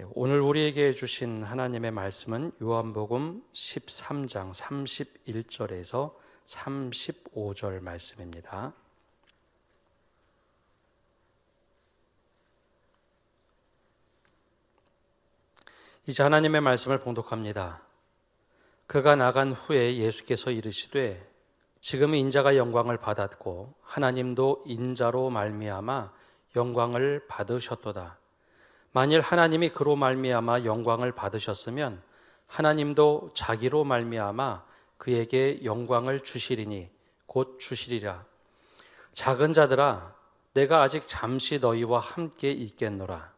오늘 우리에게 주신 하나님의 말씀은 요한복음 13장 31절에서 35절 말씀입니다. 이제 하나님의 말씀을 봉독합니다. 그가 나간 후에 예수께서 이르시되 지금은 인자가 영광을 받았고 하나님도 인자로 말미암아 영광을 받으셨도다. 만일 하나님이 그로 말미암아 영광을 받으셨으면 하나님도 자기로 말미암아 그에게 영광을 주시리니 곧 주시리라. 작은 자들아, 내가 아직 잠시 너희와 함께 있겠노라.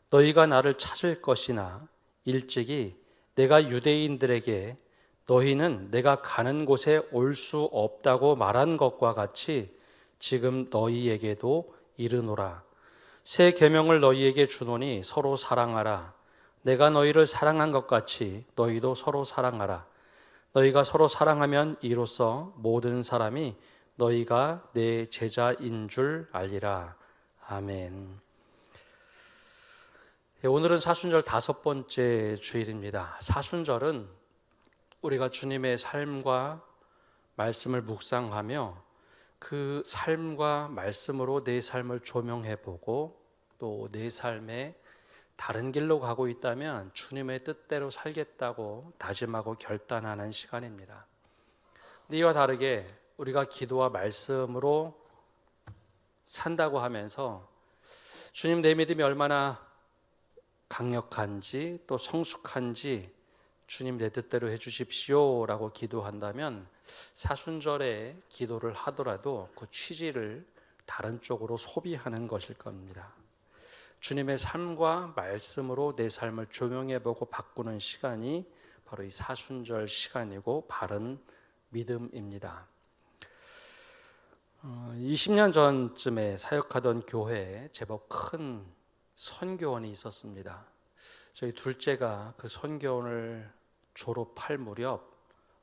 너희가 나를 찾을 것이나 일찍이 내가 유대인들에게 너희는 내가 가는 곳에 올 수 없다고 말한 것과 같이 지금 너희에게도 이르노라. 새 계명을 너희에게 주노니 서로 사랑하라. 내가 너희를 사랑한 것 같이 너희도 서로 사랑하라. 너희가 서로 사랑하면 이로써 모든 사람이 너희가 내 제자인 줄 알리라. 아멘. 오늘은 사순절 5번째 주일입니다. 사순절은 우리가 주님의 삶과 말씀을 묵상하며 그 삶과 말씀으로 내 삶을 조명해보고 또 내 삶에 다른 길로 가고 있다면 주님의 뜻대로 살겠다고 다짐하고 결단하는 시간입니다. 이와 다르게 우리가 기도와 말씀으로 산다고 하면서 주님, 내 믿음이 얼마나 강력한지 또 성숙한지 주님 내 뜻대로 해주십시오 라고 기도한다면 사순절에 기도를 하더라도 그 취지를 다른 쪽으로 소비하는 것일 겁니다. 주님의 삶과 말씀으로 내 삶을 조명해보고 바꾸는 시간이 바로 이 사순절 시간이고 바른 믿음입니다. 20년 전쯤에 사역하던 교회에 제법 큰 선교원이 있었습니다. 저희 둘째가 그 선교원을 졸업할 무렵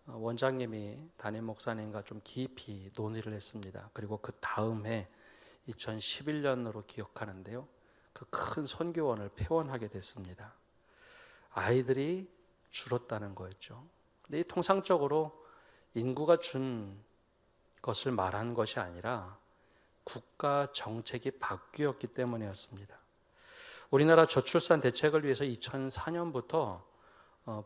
원장님이 담임 목사님과 좀 깊이 논의를 했습니다. 그리고 그 다음 해 2011년으로 기억하는데요. 그 큰 선교원을 폐원하게 됐습니다. 아이들이 줄었다는 거였죠. 근데 통상적으로 인구가 준 것을 말한 것이 아니라 국가 정책이 바뀌었기 때문이었습니다. 우리나라 저출산 대책을 위해서 2004년부터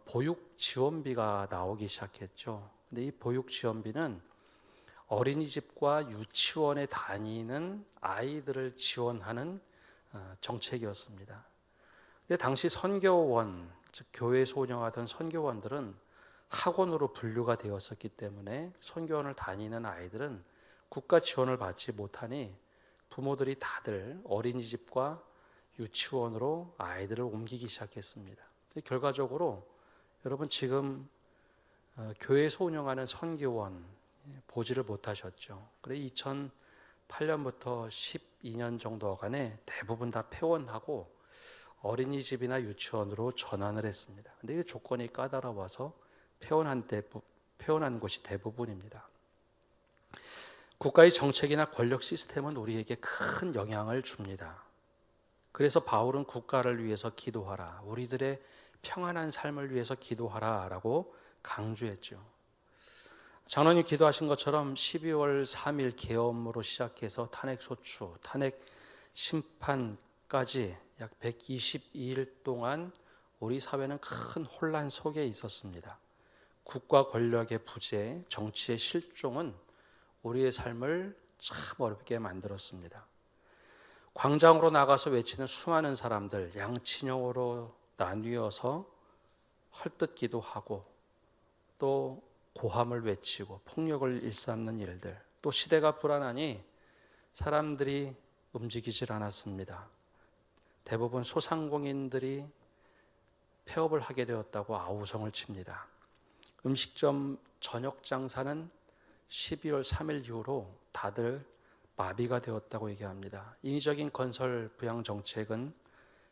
보육 지원비가 나오기 시작했죠. 근데 이 보육 지원비는 어린이집과 유치원에 다니는 아이들을 지원하는 정책이었습니다. 근데 당시 선교원, 즉 교회에서 운영하던 선교원들은 학원으로 분류가 되었었기 때문에 선교원을 다니는 아이들은 국가 지원을 받지 못하니 부모들이 다들 어린이집과 유치원으로 아이들을 옮기기 시작했습니다. 결과적으로 여러분 지금 교회에서 운영하는 선교원 보지를 못하셨죠. 그래 2008년부터 12년 정도간에 대부분 다 폐원하고 어린이집이나 유치원으로 전환을 했습니다. 근데 이 조건이 까다로워서 폐원한 곳이 대부분입니다. 국가의 정책이나 권력 시스템은 우리에게 큰 영향을 줍니다. 그래서 바울은 국가를 위해서 기도하라, 우리들의 평안한 삶을 위해서 기도하라 라고 강조했죠. 장로님 기도하신 것처럼 12월 3일 계엄으로 시작해서 탄핵소추, 탄핵 심판까지 약 122일 동안 우리 사회는 큰 혼란 속에 있었습니다. 국가 권력의 부재, 정치의 실종은 우리의 삶을 참 어렵게 만들었습니다. 광장으로 나가서 외치는 수많은 사람들, 양친형으로 나뉘어서 헐뜯기도 하고 또 고함을 외치고 폭력을 일삼는 일들, 또 시대가 불안하니 사람들이 움직이질 않았습니다. 대부분 소상공인들이 폐업을 하게 되었다고 아우성을 칩니다. 음식점 저녁 장사는 12월 3일 이후로 다들 마비가 되었다고 얘기합니다. 인위적인 건설 부양 정책은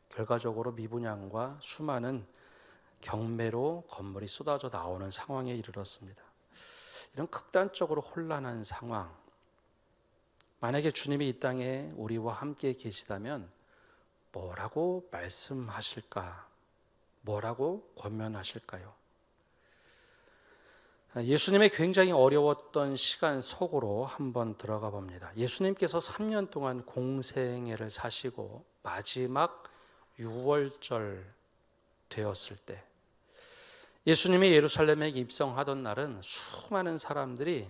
결과적으로 미분양과 수많은 경매로 건물이 쏟아져 나오는 상황에 이르렀습니다. 이런 극단적으로 혼란한 상황, 만약에 주님이 이 땅에 우리와 함께 계시다면 뭐라고 말씀하실까? 뭐라고 권면하실까요? 예수님의 굉장히 어려웠던 시간 속으로 한번 들어가 봅니다. 예수님께서 3년 동안 공생애를 사시고 마지막 6월절 되었을 때 예수님이 예루살렘에 입성하던 날은 수많은 사람들이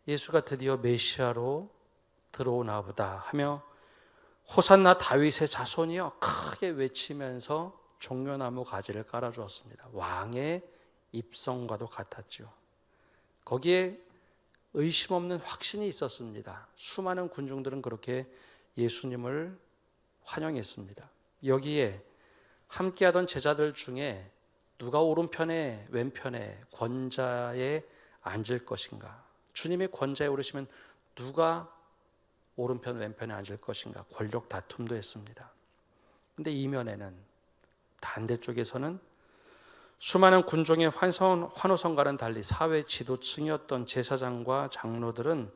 예수가 드디어 메시아로 들어오나 보다 하며 호산나 다윗의 자손이여 크게 외치면서 종려나무 가지를 깔아주었습니다. 왕의 입성과도 같았죠. 거기에 의심 없는 확신이 있었습니다. 수많은 군중들은 그렇게 예수님을 환영했습니다. 여기에 함께하던 제자들 중에 누가 오른편에 왼편에 권자에 앉을 것인가? 주님의 권자에 오르시면 누가 오른편 왼편에 앉을 것인가? 권력 다툼도 했습니다. 그런데 이면에는 반대쪽에서는 수많은 군종의 환호성과는 달리 사회 지도층이었던 제사장과 장로들은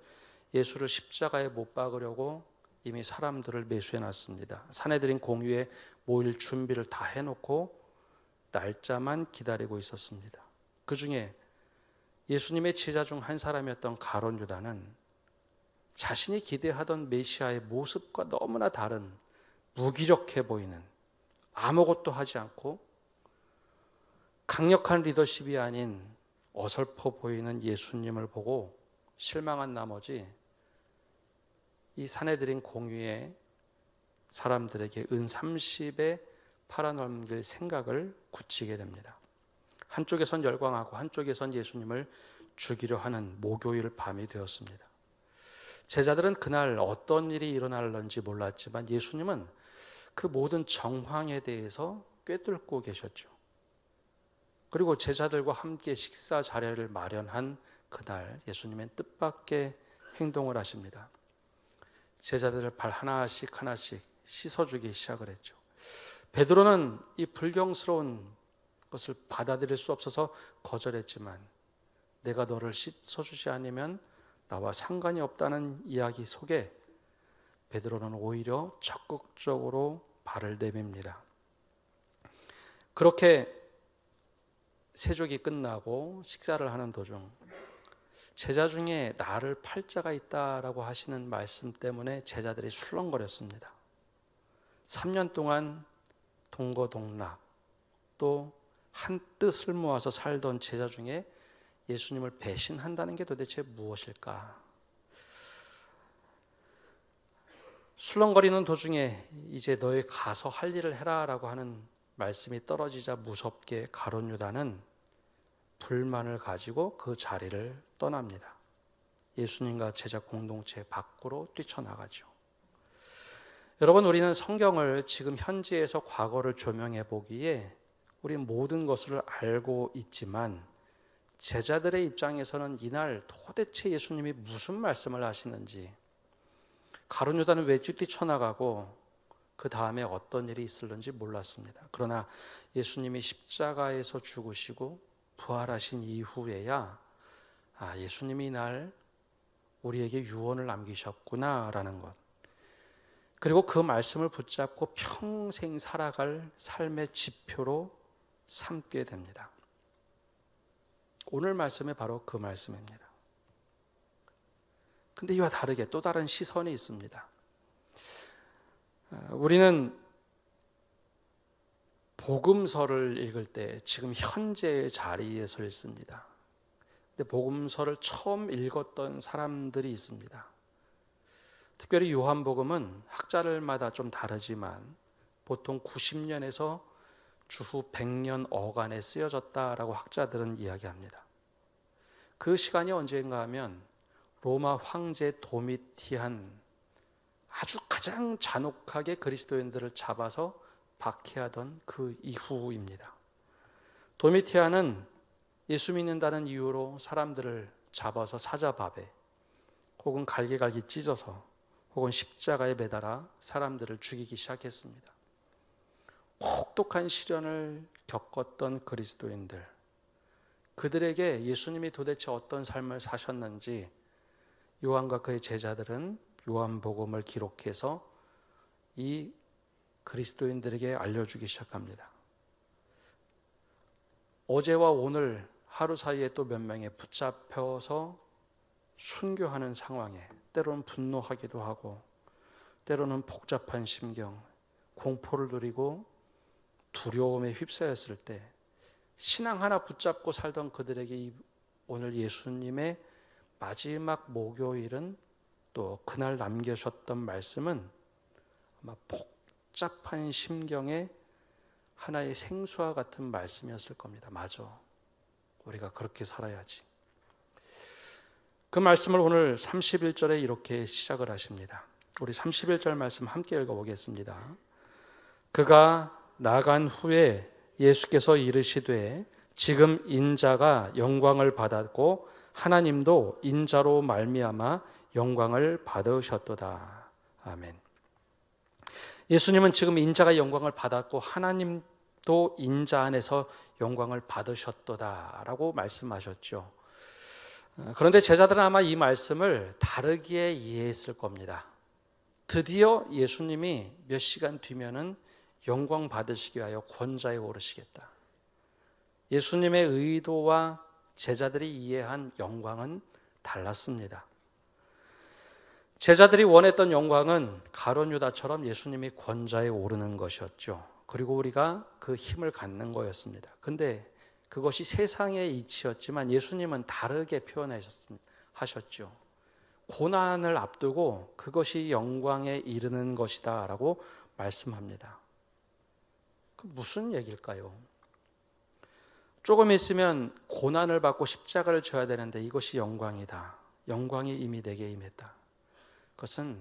예수를 십자가에 못 박으려고 이미 사람들을 매수해 놨습니다. 사내들인 공유에 모일 준비를 다 해놓고 날짜만 기다리고 있었습니다. 그 중에 예수님의 제자 중 한 사람이었던 가룟 유다는 자신이 기대하던 메시아의 모습과 너무나 다른 무기력해 보이는 아무것도 하지 않고 강력한 리더십이 아닌 어설퍼 보이는 예수님을 보고 실망한 나머지 이 사내들인 공유의 사람들에게 은 30에 팔아넘길 생각을 굳히게 됩니다. 한쪽에선 열광하고 한쪽에선 예수님을 죽이려 하는 목요일 밤이 되었습니다. 제자들은 그날 어떤 일이 일어날는지 몰랐지만 예수님은 그 모든 정황에 대해서 꿰뚫고 계셨죠. 그리고 제자들과 함께 식사 자리를 마련한 그날 예수님은 뜻밖의 행동을 하십니다. 제자들을 발 하나씩 하나씩 씻어주기 시작을 했죠. 베드로는 이 불경스러운 것을 받아들일 수 없어서 거절했지만 내가 너를 씻어주지 않으면 나와 상관이 없다는 이야기 속에 베드로는 오히려 적극적으로 발을 내밉니다. 그렇게 세족이 끝나고 식사를 하는 도중 제자 중에 나를 팔 자가 있다라고 하시는 말씀 때문에 제자들이 술렁거렸습니다. 3년 동안 동거동락 또 한 뜻을 모아서 살던 제자 중에 예수님을 배신한다는 게 도대체 무엇일까? 술렁거리는 도중에 이제 너희 가서 할 일을 해라라고 하는 말씀이 떨어지자 무섭게 가룟 유다는 불만을 가지고 그 자리를 떠납니다. 예수님과 제자 공동체 밖으로 뛰쳐나가죠. 여러분, 우리는 성경을 지금 현지에서 과거를 조명해 보기에 우리 모든 것을 알고 있지만 제자들의 입장에서는 이날 도대체 예수님이 무슨 말씀을 하시는지 가룟 유다는 왜 뛰쳐나가고 그 다음에 어떤 일이 있을는지 몰랐습니다. 그러나 예수님이 십자가에서 죽으시고 부활하신 이후에야 예수님이 이날 우리에게 유언을 남기셨구나라는 것, 그리고 그 말씀을 붙잡고 평생 살아갈 삶의 지표로 삼게 됩니다. 오늘 말씀이 바로 그 말씀입니다. 근데 이와 다르게 또 다른 시선이 있습니다. 우리는 복음서를 읽을 때 지금 현재의 자리에 서 있습니다. 근데 복음서를 처음 읽었던 사람들이 있습니다. 특별히 요한복음은 학자들마다 좀 다르지만 보통 90년에서 주후 100년 어간에 쓰여졌다라고 학자들은 이야기합니다. 그 시간이 언제인가 하면 로마 황제 도미티안 아주 가장 잔혹하게 그리스도인들을 잡아서 박해하던 그 이후입니다. 도미티안은 예수 믿는다는 이유로 사람들을 잡아서 사자밥에 혹은 갈기갈기 찢어서 혹은 십자가에 매달아 사람들을 죽이기 시작했습니다. 혹독한 시련을 겪었던 그리스도인들, 그들에게 예수님이 도대체 어떤 삶을 사셨는지 요한과 그의 제자들은 요한복음을 기록해서 이 그리스도인들에게 알려주기 시작합니다. 어제와 오늘 하루 사이에 또 몇 명에 붙잡혀서 순교하는 상황에 때로는 분노하기도 하고 때로는 복잡한 심경, 공포를 누리고 두려움에 휩싸였을 때 신앙 하나 붙잡고 살던 그들에게 오늘 예수님의 마지막 목요일은 또 그날 남겨주셨던 말씀은 아마 복잡한 심경에 하나의 생수와 같은 말씀이었을 겁니다. 맞아. 우리가 그렇게 살아야지. 그 말씀을 오늘 31절에 이렇게 시작을 하십니다. 우리 31절 말씀 함께 읽어보겠습니다. 그가 나간 후에 예수께서 이르시되 지금 인자가 영광을 받았고 하나님도 인자로 말미암아 영광을 받으셨도다. 아멘. 예수님은 지금 인자가 영광을 받았고 하나님도 인자 안에서 영광을 받으셨도다라고 말씀하셨죠. 그런데 제자들은 아마 이 말씀을 다르게 이해했을 겁니다. 드디어 예수님이 몇 시간 뒤면은 영광 받으시기 위하여 권자에 오르시겠다. 예수님의 의도와 제자들이 이해한 영광은 달랐습니다. 제자들이 원했던 영광은 가룟 유다처럼 예수님이 권자에 오르는 것이었죠. 그리고 우리가 그 힘을 갖는 거였습니다. 근데 그것이 세상의 이치였지만 예수님은 다르게 표현하셨죠. 고난을 앞두고 그것이 영광에 이르는 것이다 라고 말씀합니다. 무슨 얘기일까요? 조금 있으면 고난을 받고 십자가를 져야 되는데 이것이 영광이다. 영광이 이미 내게 임했다. 그것은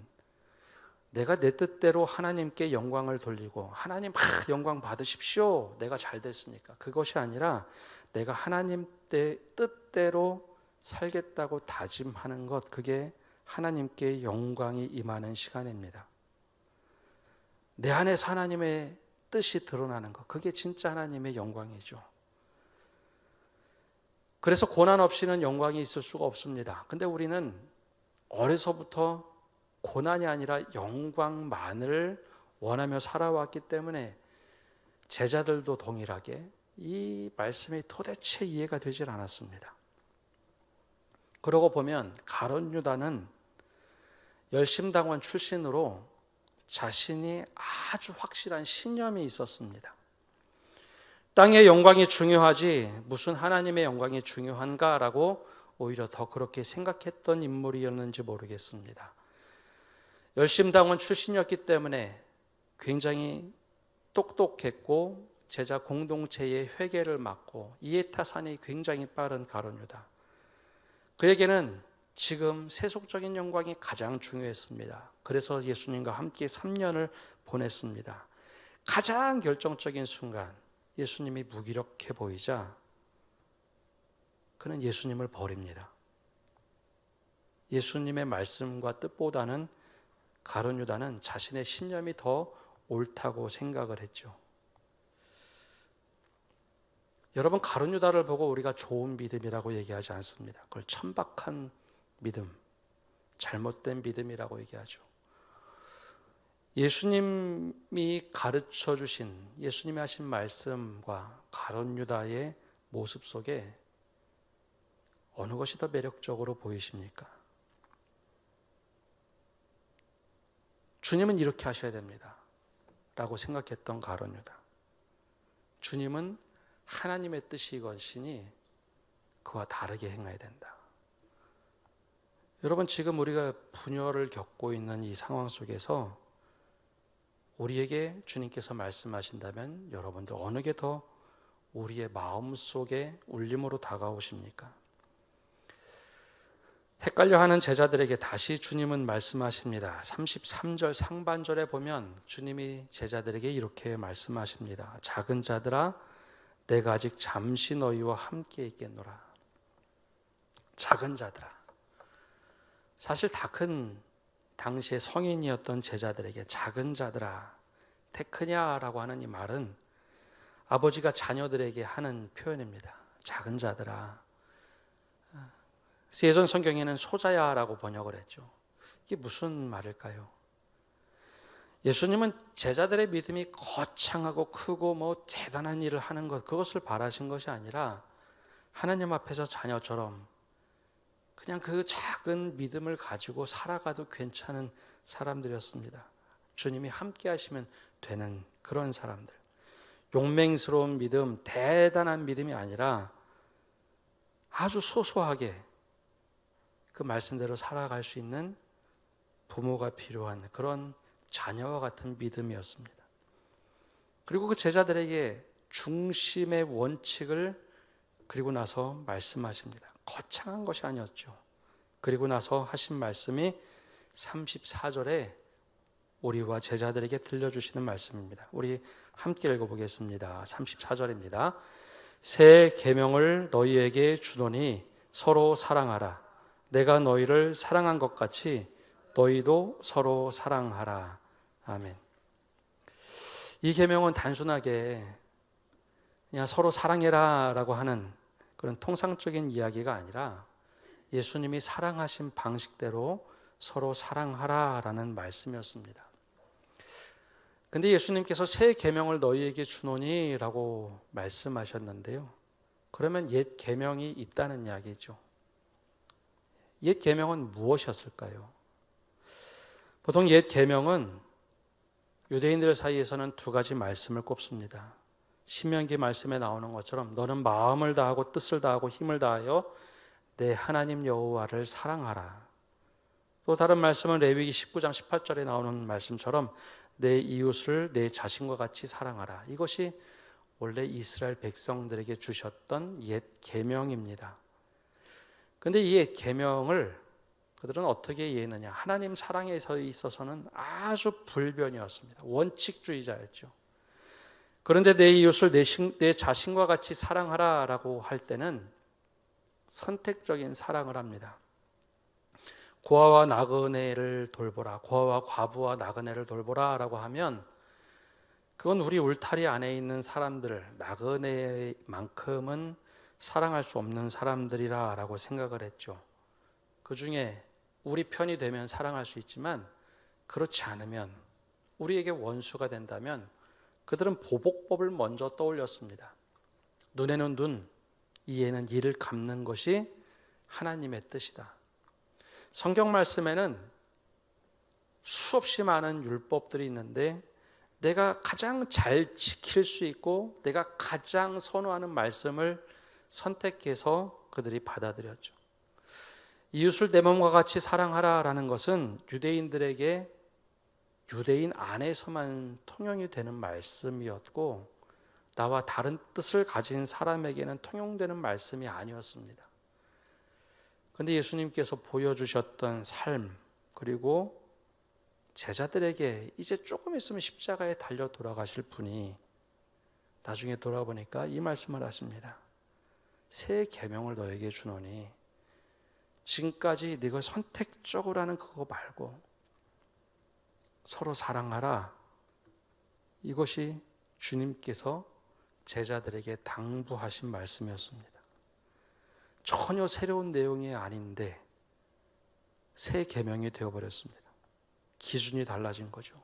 내가 내 뜻대로 하나님께 영광을 돌리고 하나님 영광 받으십시오. 내가 잘 됐으니까. 그것이 아니라 내가 하나님 뜻대로 살겠다고 다짐하는 것, 그게 하나님께 영광이 임하는 시간입니다. 내 안에서 하나님의 뜻이 드러나는 것, 그게 진짜 하나님의 영광이죠. 그래서 고난 없이는 영광이 있을 수가 없습니다. 근데 우리는 어려서부터 고난이 아니라 영광만을 원하며 살아왔기 때문에 제자들도 동일하게 이 말씀이 도대체 이해가 되질 않았습니다. 그러고 보면 가룟 유다는 열심당원 출신으로 자신이 아주 확실한 신념이 있었습니다. 땅의 영광이 중요하지 무슨 하나님의 영광이 중요한가라고 오히려 더 그렇게 생각했던 인물이었는지 모르겠습니다. 열심당원 출신이었기 때문에 굉장히 똑똑했고 제자 공동체의 회개를 막고 이해타산이 굉장히 빠른 가룟 유다. 그에게는 지금 세속적인 영광이 가장 중요했습니다. 그래서 예수님과 함께 3년을 보냈습니다. 가장 결정적인 순간 예수님이 무기력해 보이자 그는 예수님을 버립니다. 예수님의 말씀과 뜻보다는 가룟 유다는 자신의 신념이 더 옳다고 생각을 했죠. 여러분, 가룟 유다를 보고 우리가 좋은 믿음이라고 얘기하지 않습니다. 그걸 천박한 믿음, 잘못된 믿음이라고 얘기하죠. 예수님이 가르쳐 주신, 예수님이 하신 말씀과 가룟 유다의 모습 속에 어느 것이 더 매력적으로 보이십니까? 주님은 이렇게 하셔야 됩니다 라고 생각했던 가룟 유다. 주님은 하나님의 뜻이 이것이니 그와 다르게 행해야 된다. 여러분, 지금 우리가 분열을 겪고 있는 이 상황 속에서 우리에게 주님께서 말씀하신다면 여러분들 어느 게 더 우리의 마음속에 울림으로 다가오십니까? 헷갈려하는 제자들에게 다시 주님은 말씀하십니다. 33절 상반절에 보면 주님이 제자들에게 이렇게 말씀하십니다. 작은 자들아, 내가 아직 잠시 너희와 함께 있겠노라. 작은 자들아. 사실 다 큰 당시의 성인이었던 제자들에게 작은 자들아, 테크냐라고 하는 이 말은 아버지가 자녀들에게 하는 표현입니다. 작은 자들아. 그래서 예전 성경에는 소자야라고 번역을 했죠. 이게 무슨 말일까요? 예수님은 제자들의 믿음이 거창하고 크고 대단한 일을 하는 것, 그것을 바라신 것이 아니라 하나님 앞에서 자녀처럼 그냥 그 작은 믿음을 가지고 살아가도 괜찮은 사람들이었습니다. 주님이 함께 하시면 되는 그런 사람들. 용맹스러운 믿음, 대단한 믿음이 아니라 아주 소소하게 그 말씀대로 살아갈 수 있는 부모가 필요한 그런 자녀와 같은 믿음이었습니다. 그리고 그 제자들에게 중심의 원칙을 그리고 나서 말씀하십니다. 거창한 것이 아니었죠. 그리고 나서 하신 말씀이 34절에 우리와 제자들에게 들려주시는 말씀입니다. 우리 함께 읽어보겠습니다. 34절입니다. 새 계명을 너희에게 주노니 서로 사랑하라. 내가 너희를 사랑한 것 같이 너희도 서로 사랑하라. 아멘. 이 계명은 단순하게 그냥 서로 사랑해라 라고 하는 그런 통상적인 이야기가 아니라 예수님이 사랑하신 방식대로 서로 사랑하라 라는 말씀이었습니다. 근데 예수님께서 새 계명을 너희에게 주노니 라고 말씀하셨는데요. 그러면 옛 계명이 있다는 이야기죠. 옛 계명은 무엇이었을까요? 보통 옛 계명은 유대인들 사이에서는 두 가지 말씀을 꼽습니다. 신명기 말씀에 나오는 것처럼 너는 마음을 다하고 뜻을 다하고 힘을 다하여 내 하나님 여호와를 사랑하라. 또 다른 말씀은 레위기 19장 18절에 나오는 말씀처럼 내 이웃을 내 자신과 같이 사랑하라. 이것이 원래 이스라엘 백성들에게 주셨던 옛 계명입니다. 그런데 이 옛 계명을 그들은 어떻게 이해했느냐? 하나님 사랑에 있어서는 아주 불변이었습니다. 원칙주의자였죠. 그런데 내 이웃을 내 자신과 같이 사랑하라라고 할 때는 선택적인 사랑을 합니다. 고아와 나그네를 돌보라, 고아와 과부와 나그네를 돌보라라고 하면 그건 우리 울타리 안에 있는 사람들, 나그네만큼은 사랑할 수 없는 사람들이라고 생각을 했죠. 그 중에 우리 편이 되면 사랑할 수 있지만 그렇지 않으면 우리에게 원수가 된다면 그들은 보복법을 먼저 떠올렸습니다. 눈에는 눈, 이에는 이를 갚는 것이 하나님의 뜻이다. 성경 말씀에는 수없이 많은 율법들이 있는데 내가 가장 잘 지킬 수 있고 내가 가장 선호하는 말씀을 선택해서 그들이 받아들였죠. 이웃을 내 몸과 같이 사랑하라라는 것은 유대인들에게 유대인 안에서만 통용이 되는 말씀이었고 나와 다른 뜻을 가진 사람에게는 통용되는 말씀이 아니었습니다. 그런데 예수님께서 보여주셨던 삶 그리고 제자들에게 이제 조금 있으면 십자가에 달려 돌아가실 분이 나중에 돌아보니까 이 말씀을 하십니다. 새 계명을 너에게 주노니 지금까지 네가 선택적으로 하는 그거 말고 서로 사랑하라. 이것이 주님께서 제자들에게 당부하신 말씀이었습니다. 전혀 새로운 내용이 아닌데 새 계명이 되어버렸습니다. 기준이 달라진 거죠.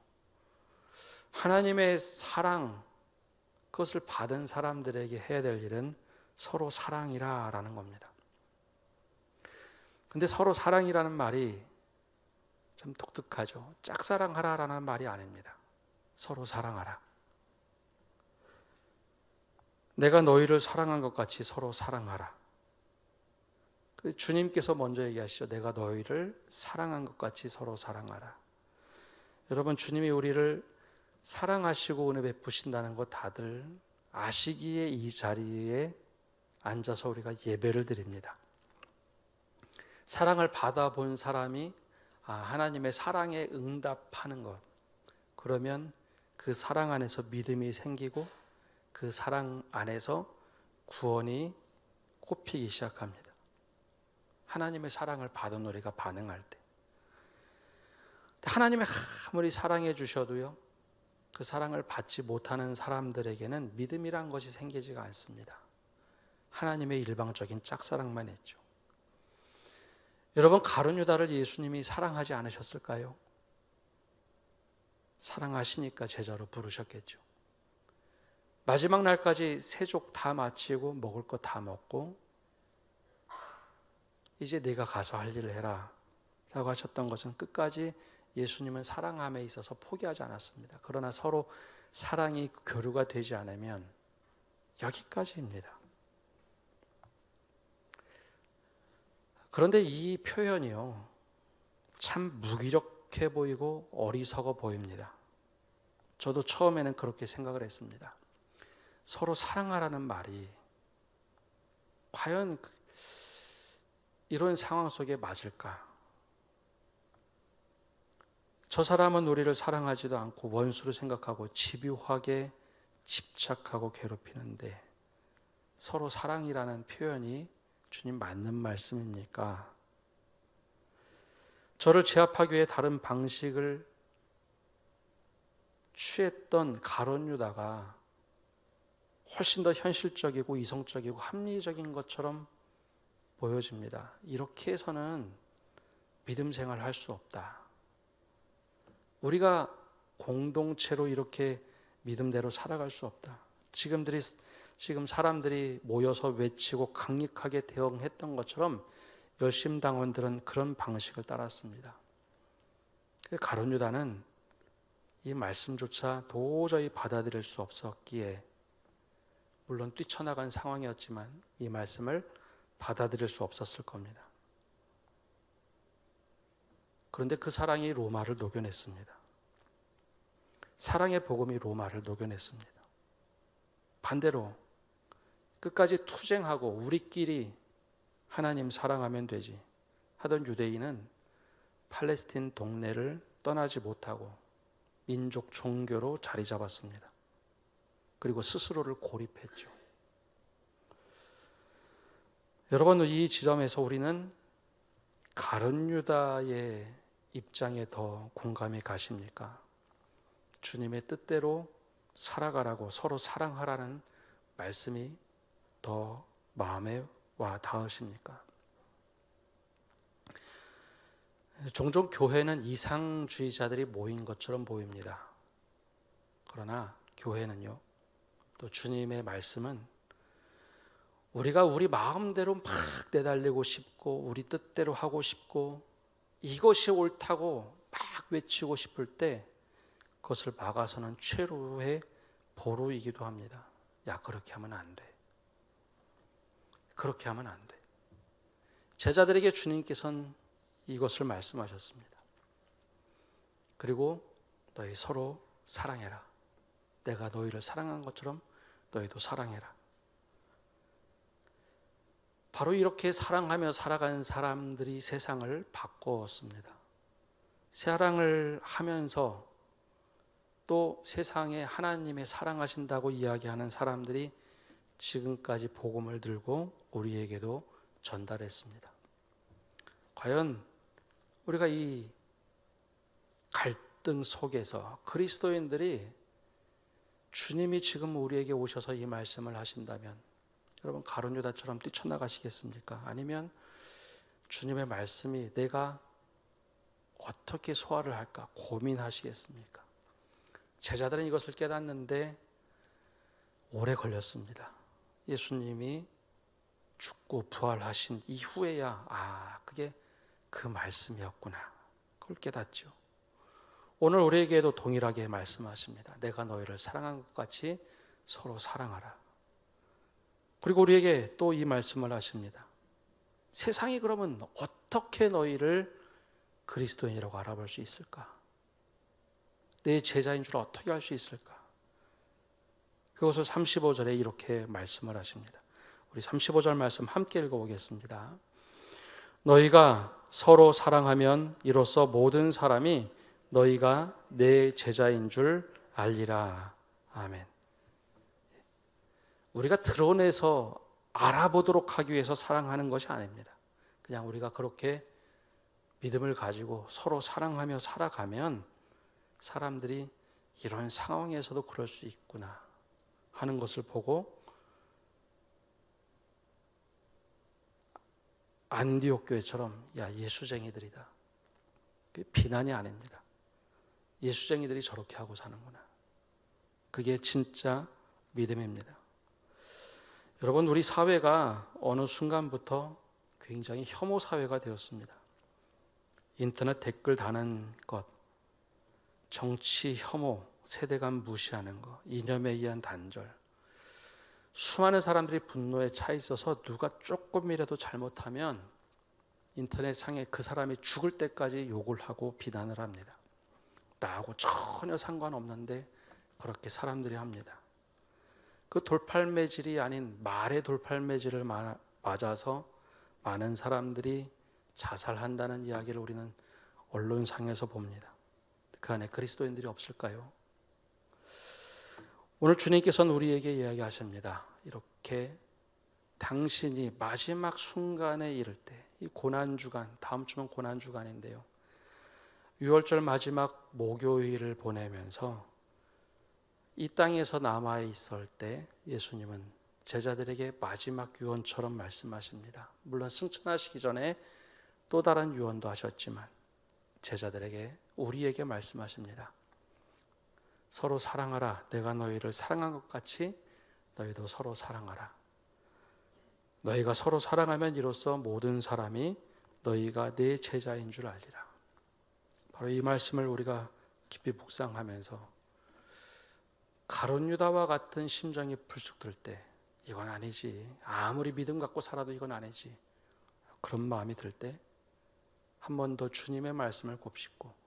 하나님의 사랑, 그것을 받은 사람들에게 해야 될 일은 서로 사랑이라라는 겁니다. 근데 서로 사랑이라는 말이 참 독특하죠. 짝사랑하라라는 말이 아닙니다. 서로 사랑하라. 내가 너희를 사랑한 것 같이 서로 사랑하라. 주님께서 먼저 얘기하시죠. 내가 너희를 사랑한 것 같이 서로 사랑하라. 여러분, 주님이 우리를 사랑하시고 은혜 베푸신다는 것 다들 아시기에 이 자리에 앉아서 우리가 예배를 드립니다. 사랑을 받아본 사람이 하나님의 사랑에 응답하는 것, 그러면 그 사랑 안에서 믿음이 생기고 그 사랑 안에서 구원이 꼽히기 시작합니다. 하나님의 사랑을 받은 우리가 반응할 때, 하나님이 아무리 사랑해 주셔도요, 그 사랑을 받지 못하는 사람들에게는 믿음이란 것이 생기지가 않습니다. 하나님의 일방적인 짝사랑만 했죠. 여러분, 가룟 유다를 예수님이 사랑하지 않으셨을까요? 사랑하시니까 제자로 부르셨겠죠. 마지막 날까지 세족 다 마치고 먹을 거 다 먹고 이제 네가 가서 할 일을 해라 라고 하셨던 것은 끝까지 예수님은 사랑함에 있어서 포기하지 않았습니다. 그러나 서로 사랑이 교류가 되지 않으면 여기까지입니다. 그런데 이 표현이요, 참 무기력해 보이고 어리석어 보입니다. 저도 처음에는 그렇게 생각을 했습니다. 서로 사랑하라는 말이 과연 이런 상황 속에 맞을까? 저 사람은 우리를 사랑하지도 않고 원수로 생각하고 집요하게 집착하고 괴롭히는데 서로 사랑이라는 표현이 주님 맞는 말씀입니까? 저를 제압하기 위해 다른 방식을 취했던 가룟 유다가 훨씬 더 현실적이고 이성적이고 합리적인 것처럼 보여집니다. 이렇게 해서는 믿음 생활을 할 수 없다. 우리가 공동체로 이렇게 믿음대로 살아갈 수 없다. 지금 사람들이 모여서 외치고 강력하게 대응했던 것처럼 열심당원들은 그런 방식을 따랐습니다. 가룟 유다는 이 말씀조차 도저히 받아들일 수 없었기에 물론 뛰쳐나간 상황이었지만 이 말씀을 받아들일 수 없었을 겁니다. 그런데 그 사랑이 로마를 녹여냈습니다. 사랑의 복음이 로마를 녹여냈습니다. 반대로 끝까지 투쟁하고 우리끼리 하나님 사랑하면 되지 하던 유대인은 팔레스틴 동네를 떠나지 못하고 민족 종교로 자리 잡았습니다. 그리고 스스로를 고립했죠. 여러분, 이 지점에서 우리는 가룟 유다의 입장에 더 공감이 가십니까? 주님의 뜻대로 살아가라고 서로 사랑하라는 말씀이 더 마음에 와 닿으십니까? 종종 교회는 이상주의자들이 모인 것처럼 보입니다. 그러나 교회는요, 또 주님의 말씀은 우리가 우리 마음대로 막 내달리고 싶고 우리 뜻대로 하고 싶고 이것이 옳다고 막 외치고 싶을 때 그것을 막아서는 최후의 보루이기도 합니다. 야, 그렇게 하면 안 돼. 그렇게 하면 안 돼. 제자들에게 주님께서는 이것을 말씀하셨습니다. 그리고 너희 서로 사랑해라. 내가 너희를 사랑한 것처럼 너희도 사랑해라. 바로 이렇게 사랑하며 살아가는 사람들이 세상을 바꾸었습니다. 사랑을 하면서 또 세상에 하나님의 사랑하신다고 이야기하는 사람들이 지금까지 복음을 들고 우리에게도 전달했습니다. 과연 우리가 이 갈등 속에서 그리스도인들이 주님이 지금 우리에게 오셔서 이 말씀을 하신다면 여러분 가룟 유다처럼 뛰쳐나가시겠습니까? 아니면 주님의 말씀이 내가 어떻게 소화를 할까 고민하시겠습니까? 제자들은 이것을 깨닫는데 오래 걸렸습니다. 예수님이 죽고 부활하신 이후에야 그게 그 말씀이었구나. 그걸 깨닫죠. 오늘 우리에게도 동일하게 말씀하십니다. 내가 너희를 사랑한 것 같이 서로 사랑하라. 그리고 우리에게 또 이 말씀을 하십니다. 세상이 그러면 어떻게 너희를 그리스도인이라고 알아볼 수 있을까? 내 제자인 줄 어떻게 알 수 있을까? 그것을 35절에 이렇게 말씀을 하십니다. 우리 35절 말씀 함께 읽어보겠습니다. 너희가 서로 사랑하면 이로써 모든 사람이 너희가 내 제자인 줄 알리라. 아멘. 우리가 드러내서 알아보도록 하기 위해서 사랑하는 것이 아닙니다. 그냥 우리가 그렇게 믿음을 가지고 서로 사랑하며 살아가면 사람들이 이런 상황에서도 그럴 수 있구나 하는 것을 보고 안디옥 교회처럼 야 예수쟁이들이다. 그게 비난이 아닙니다. 예수쟁이들이 저렇게 하고 사는구나. 그게 진짜 믿음입니다. 여러분, 우리 사회가 어느 순간부터 굉장히 혐오 사회가 되었습니다. 인터넷 댓글 다는 것, 정치 혐오, 세대간 무시하는 것, 이념에 의한 단절, 수많은 사람들이 분노에 차 있어서 누가 조금이라도 잘못하면 인터넷 상에 그 사람이 죽을 때까지 욕을 하고 비난을 합니다. 나하고 전혀 상관없는데 그렇게 사람들이 합니다. 그 돌팔매질이 아닌 말의 돌팔매질을 맞아서 많은 사람들이 자살한다는 이야기를 우리는 언론상에서 봅니다. 그 안에 그리스도인들이 없을까요? 오늘 주님께서는 우리에게 이야기하십니다. 이렇게 당신이 마지막 순간에 이를 때, 이 고난주간, 다음 주면 고난주간인데요, 유월절 마지막 목요일을 보내면서 이 땅에서 남아 있을 때 예수님은 제자들에게 마지막 유언처럼 말씀하십니다. 물론 승천하시기 전에 또 다른 유언도 하셨지만 제자들에게, 우리에게 말씀하십니다. 서로 사랑하라. 내가 너희를 사랑한 것 같이 너희도 서로 사랑하라. 너희가 서로 사랑하면 이로써 모든 사람이 너희가 내 제자인 줄 알리라. 바로 이 말씀을 우리가 깊이 묵상하면서 가룟 유다와 같은 심정이 불쑥 들 때, 이건 아니지, 아무리 믿음 갖고 살아도 이건 아니지, 그런 마음이 들 때 한 번 더 주님의 말씀을 곱씹고,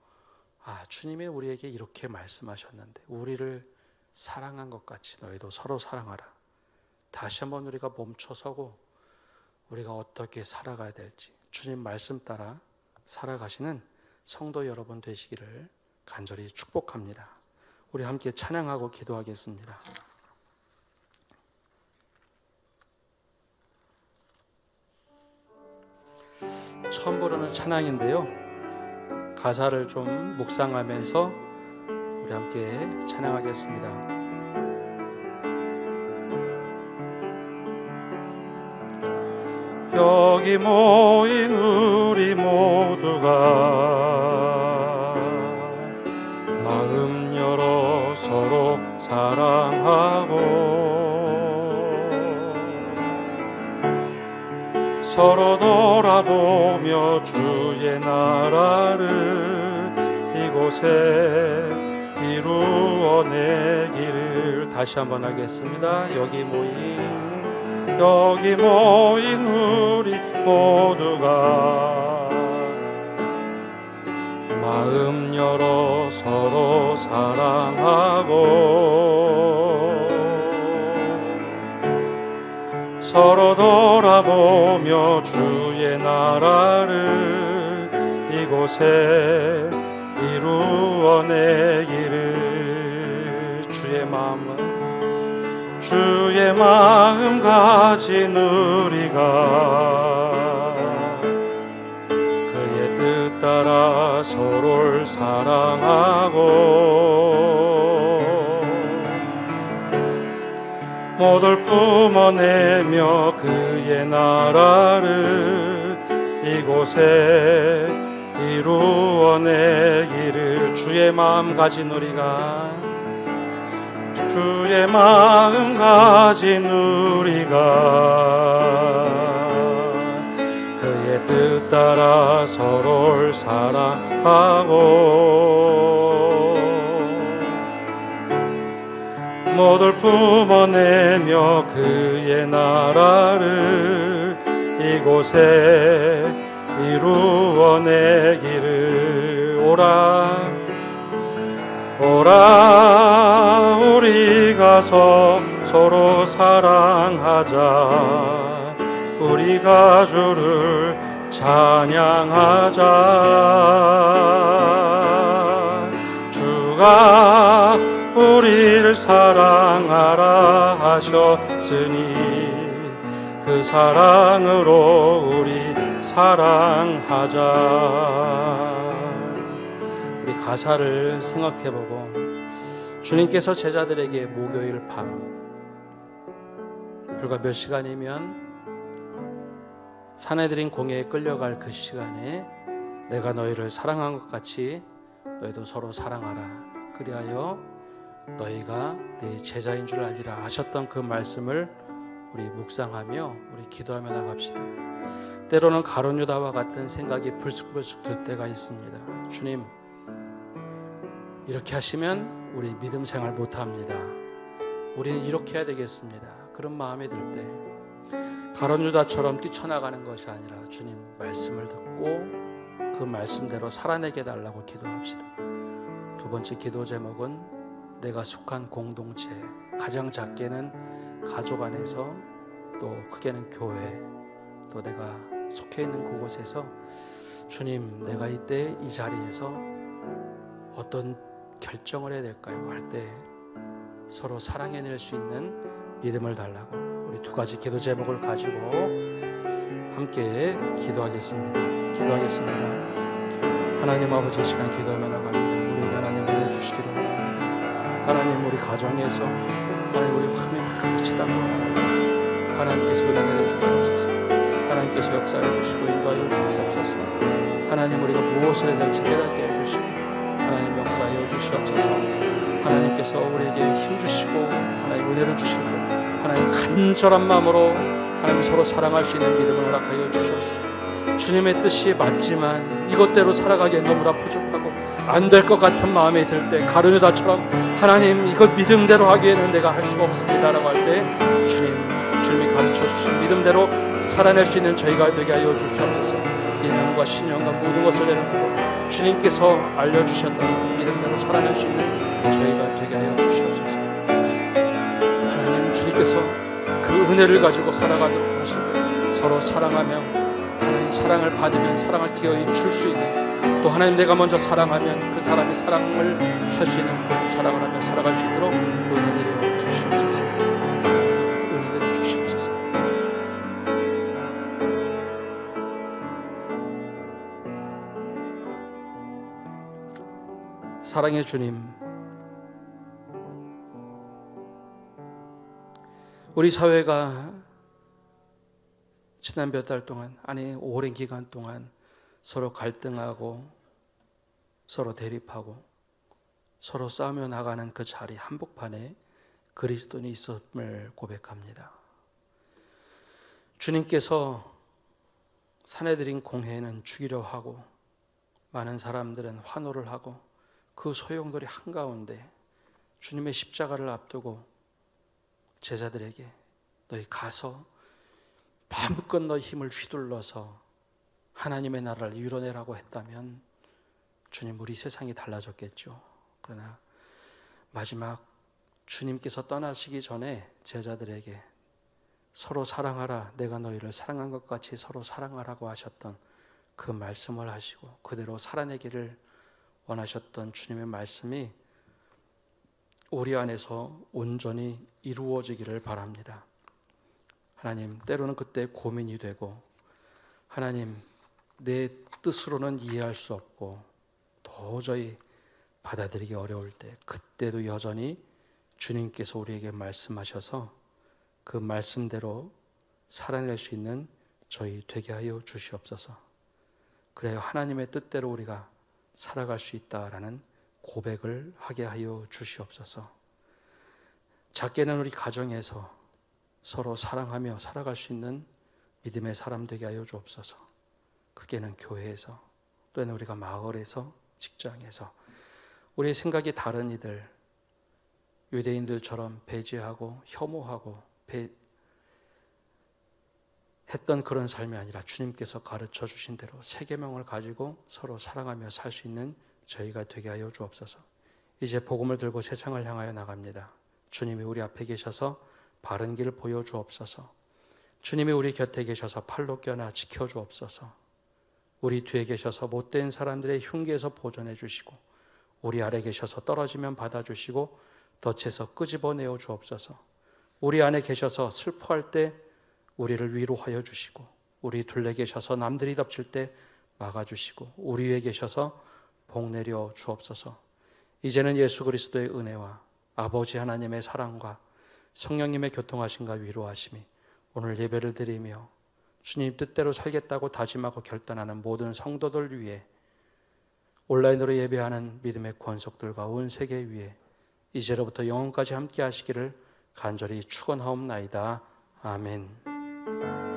주님이 우리에게 이렇게 말씀하셨는데 우리를 사랑한 것 같이 너희도 서로 사랑하라. 다시 한번 우리가 멈춰서고 우리가 어떻게 살아가야 될지 주님 말씀 따라 살아가시는 성도 여러분 되시기를 간절히 축복합니다. 우리 함께 찬양하고 기도하겠습니다. 처음 부르는 찬양인데요, 가사를 좀 묵상하면서 우리 함께 찬양하겠습니다. 여기 모인 우리 모두가 마음 열어 서로 사랑하고 서로 돌아보며 주의 나라를 이곳에 이루어내기를. 다시 한번 하겠습니다. 여기 모인 우리 모두가 마음 열어 서로 사랑하고 서로 돌아보며 주의 나라를 이곳에 이루어내기를. 주의 마음 가진 우리가 그의 뜻 따라 서로를 사랑하고 모두를 품어내며 그의 나라를 이곳에 이루어내기를. 주의 마음 가진 우리가 그의 뜻 따라 서로를 사랑하고 모두를 품어내며 그의 나라를 이곳에 이루어내기를. 오라 우리 가서 서로 사랑하자. 우리가 주를 찬양하자. 주가 우리를 사랑하라 하셨으니 그 사랑으로 우리 사랑하자. 우리 가사를 생각해보고 주님께서 제자들에게 목요일 밤 불과 몇 시간이면 사내들인 공회에 끌려갈 그 시간에 내가 너희를 사랑한 것 같이 너희도 서로 사랑하라. 그리하여 너희가 내 제자인 줄 알리라 하셨던 그 말씀을 우리 묵상하며 우리 기도하며 나갑시다. 때로는 가룟 유다와 같은 생각이 불쑥불쑥 들 때가 있습니다. 주님, 이렇게 하시면 우리 믿음 생활 못합니다. 우리는 이렇게 해야 되겠습니다. 그런 마음이 들 때 가룟 유다처럼 뛰쳐나가는 것이 아니라 주님 말씀을 듣고 그 말씀대로 살아내게 달라고 기도합시다. 두 번째 기도 제목은 내가 속한 공동체, 가장 작게는 가족 안에서 또 크게는 교회, 또 내가 속해 있는 그곳에서 주님, 내가 이때 이 자리에서 어떤 결정을 해야 될까요? 할 때 서로 사랑해낼 수 있는 믿음을 달라고 우리 두 가지 기도 제목을 가지고 함께 기도하겠습니다. 하나님 아버지, 이 시간 기도하며 나갑니다. 우리 하나님 은혜 주시기를 바랍니다. 하나님, 우리 가정에서 하나님 우리 마음이 마치다가 하나님께서 은혜를 주시옵소서. 하나님께서 역사해 주시고 인도하여 주시옵소서. 하나님, 우리가 무엇을 해야 될지 깨닫게 해주시고 하나님 역사하여 주시옵소서. 하나님께서 우리에게 힘주시고 하나님 은혜를 주실 때 하나님 간절한 마음으로 하나님 서로 사랑할 수 있는 믿음을 허락하여 주시옵소서. 주님의 뜻이 맞지만 이것대로 살아가기엔 너무나 부족하고 안 될 것 같은 마음이 들 때 가룟 유다처럼 하나님 이걸 믿음대로 하기에는 내가 할 수가 없습니다라고 할 때 주님이 가르쳐 주신 믿음대로 살아낼 수 있는 저희가 되게 하여 주시옵소서. 일념과 신념과 모든 것을 내려놓고 주님께서 알려주셨던 믿음대로 살아낼 수 있는 저희가 되게 하여 주시옵소서. 하나님, 주님께서 그 은혜를 가지고 살아가도록 하실 때 서로 사랑하며 하나님 사랑을 받으면 사랑을 기어이 줄 수 있는, 또 하나님 내가 먼저 사랑하면 그 사람이 사랑을 할 수 있는 그런 사랑을 하며 살아갈 수 있도록 은혜 내려 주시옵소서. 은혜 내려 주시옵소서. 사랑의 주님, 우리 사회가 지난 몇 달 동안, 아니 오랜 기간 동안 서로 갈등하고 서로 대립하고 서로 싸우며 나가는 그 자리 한복판에 그리스도인이 있음을 고백합니다. 주님께서 사내들인 공회는 죽이려 하고 많은 사람들은 환호를 하고 그 소용돌이 한가운데 주님의 십자가를 앞두고 제자들에게 너희 가서 마음껏 너희 힘을 휘둘러서 하나님의 나라를 이뤄내라고 했다면 주님, 우리 세상이 달라졌겠죠. 그러나 마지막 주님께서 떠나시기 전에 제자들에게 서로 사랑하라, 내가 너희를 사랑한 것 같이 서로 사랑하라고 하셨던 그 말씀을 하시고 그대로 살아내기를 원하셨던 주님의 말씀이 우리 안에서 온전히 이루어지기를 바랍니다. 하나님, 때로는 그때 고민이 되고 하나님 내 뜻으로는 이해할 수 없고 도저히 받아들이기 어려울 때, 그때도 여전히 주님께서 우리에게 말씀하셔서 그 말씀대로 살아낼 수 있는 저희 되게 하여 주시옵소서. 그래야 하나님의 뜻대로 우리가 살아갈 수 있다라는 고백을 하게 하여 주시옵소서. 작게는 우리 가정에서 서로 사랑하며 살아갈 수 있는 믿음의 사람 되게 하여 주옵소서. 크게는 교회에서, 또는 우리가 마을에서, 직장에서 우리의 생각이 다른 이들, 유대인들처럼 배제하고 혐오하고 했던 그런 삶이 아니라 주님께서 가르쳐 주신 대로 새 계명을 가지고 서로 사랑하며 살 수 있는 저희가 되게 하여 주옵소서. 이제 복음을 들고 세상을 향하여 나갑니다. 주님이 우리 앞에 계셔서 바른 길 보여주옵소서. 주님이 우리 곁에 계셔서 팔로 껴나 지켜주옵소서. 우리 뒤에 계셔서 못된 사람들의 흉기에서 보존해 주시고 우리 아래 계셔서 떨어지면 받아주시고 덫에서 끄집어내어 주옵소서. 우리 안에 계셔서 슬퍼할 때 우리를 위로하여 주시고 우리 둘레 계셔서 남들이 덮칠 때 막아주시고 우리 위에 계셔서 복 내려 주옵소서. 이제는 예수 그리스도의 은혜와 아버지 하나님의 사랑과 성령님의 교통하심과 위로하심이 오늘 예배를 드리며 주님 뜻대로 살겠다고 다짐하고 결단하는 모든 성도들 위해 온라인으로 예배하는 믿음의 권속들과 온 세계 위에 이제로부터 영원까지 함께 하시기를 간절히 축원하옵나이다. 아멘.